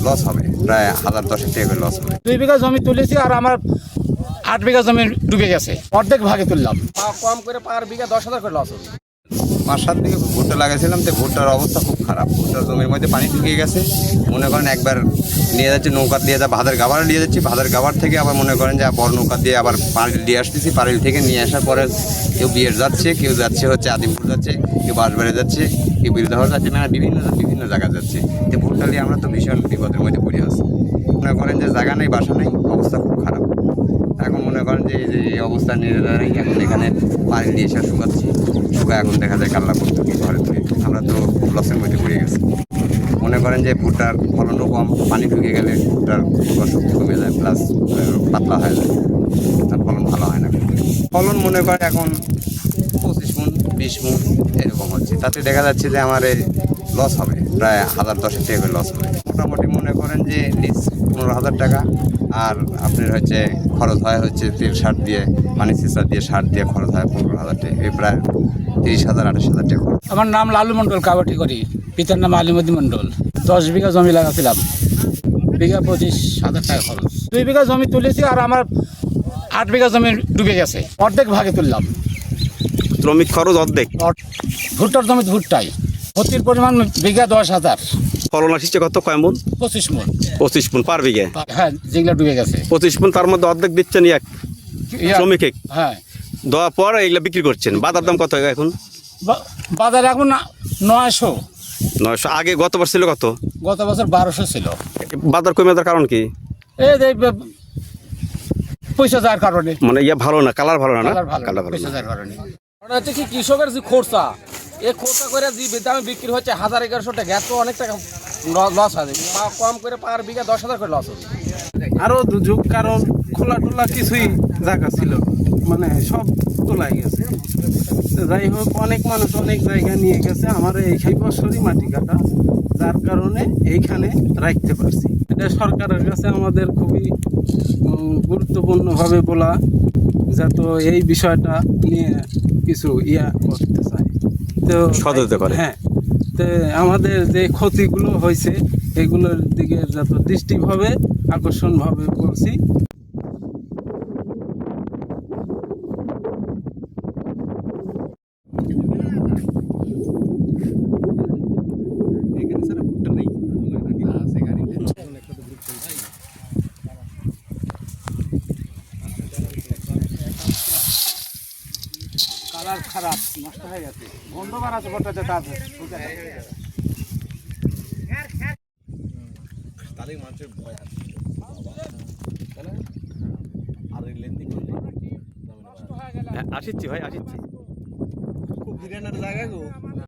Loss হবে, প্রায় 1010 টাকা লস হবে। 2 বিঘা জমি তুলেছি আর আমার 8 বিঘা জমি ডুবে গেছে, অর্ধেক ভাগে তুললাম। কম করে পার বিঘা 10,000 করে লস হবে। 5-7 বিঘা ভুট্টা লাগাইছিলাম, তো ভুট্টার অবস্থা খুব খারাপ। ভুট্টার জমির মধ্যে পানি ঢুকে গেছে। মনে করেন একবার নিয়ে যাচ্ছে নৌকা দিয়ে, ভাদের গাবার নিয়ে যাচ্ছি, ভাদের গাবার থেকে আবার মনে করেন যে বড় নৌকা দিয়ে আবার পারিল দিয়ে আসতেছি। পারিল থেকে নিয়ে আসার পরে কেউ বিয়ের যাচ্ছে, কেউ যাচ্ছে হচ্ছে আদিমপুর যাচ্ছে, কেউ বাঁশবাড়ি যাচ্ছে, কেউ বিরুদ্ধহর যাচ্ছে, মানে বিভিন্ন জায়গায় যাচ্ছে। তো ভুট্টা নিয়ে আমরা তো ভীষণ বিপদের মধ্যে পড়ে আছি। মনে করেন যে জায়গা নেই, বাসা নেই, অবস্থা খুব খারাপ। এখন মনে করেন যে এই অবস্থা নিয়ে দাঁড়াই এখন এখানে পানি দিয়ে এসে শুকাচ্ছি, শুকায় এখন দেখা যায় কাল্লা করতে ঘরে তুলে। আমরা তো লসের মধ্যে পড়ে গেছি। মনে করেন যে ভুট্টার ফলনও কম, পানি ঢুকে গেলে ভুট্টার শক্তি কমে যায়, প্লাস পাতলা হয়ে যায়, তার ফলন ভালো হয় না। ফলন মনে করেন এখন 25 মণ 20 মণ এরকম হচ্ছে। তাতে দেখা যাচ্ছে যে আমার এই লস হবে, প্রায় 1010 টাকা করে লস হবে। মোটামুটি মনে করেন যে লিজ 15,000 টাকা, আর আপনার হচ্ছে খরচ হয় হচ্ছে তেল সার দিয়ে, পানি সিসার দিয়ে, সার দিয়ে খরচ হয় 15,000 টাকা। এই প্রায় 30,000-28,000 টাকা খরচ। আমার নাম লালু মণ্ডল, কাবাটি করি। পিতার নাম আলিমুদ্দিন মণ্ডল। 10 বিঘা জমি লাগাছিলাম, বিঘা 25,000 টাকা খরচ। 2 বিঘা জমি তুলেছি আর আমার 8 বিঘা জমি ডুবে গেছে, অর্ধেক ভাগে তুললাম। শ্রমিক খরচ অর্ধেক, ভুট্টার জমি ভুট্টাই ক্ষতির পরিমাণ বিঘা 10,000। ফলন আসছে কত, কয় মণ? 25 মণ। 25 মণ পার বিঘে। হ্যাঁ, যেগুলো ডুবে গেছে। 25 মণ, তার মধ্যে অর্ধেক দিচ্ছেন এক শ্রমিকে। হ্যাঁ, দেওয়ার পর এগুলো বিক্রি করছেন। বাজার দাম কত এখন? বাজারে এখন 900। 900। আগে গতবার ছিল কত? গত বছর 1200 ছিল। বাজার কমে যাওয়ার কারণ কি? এই যে পয়সা যাওয়ার কারণে। মানে ভালো না, কালার ভালো না, কালার ভালো, কালার ভালো পয়সা না। যাওয়ার কারণে। কারণ হচ্ছে কি, কৃষকের যে খরচা, এই খরচা করে যে দামে বিক্রি হচ্ছে 1000-1100 টাকা, এত অনেক টাকা লস হয়। কম করে পার বিঘা 10,000 করে লস হবে। আরো দুর্যোগ, কারণ খোলা টোলা কিছুই জায়গা ছিল, মানে সব তোলাই গেছে। তো যাই হোক, অনেক মানুষ অনেক জায়গা নিয়ে গেছে। আমার এই বছরই মাটি কাটা, যার কারণে এইখানে রাখতে পারছি। এটা সরকারের কাছে আমাদের খুবই গুরুত্বপূর্ণভাবে বলা, যাতে এই বিষয়টা নিয়ে কিছু করতে চায়, তো সচেতন করে। হ্যাঁ, তো আমাদের যে ক্ষতিগুলো হয়েছে এগুলোর দিকে যত দৃষ্টিভাবে আকর্ষণভাবে বলছি। কালার খারাপ, নষ্ট হয়ে গেছে। গন্ধ বার আছে ভুট্টাতে, তার আসিচ্ছি ভাই, আসিচ্ছি। খুব বিরানোর জায়গা গো।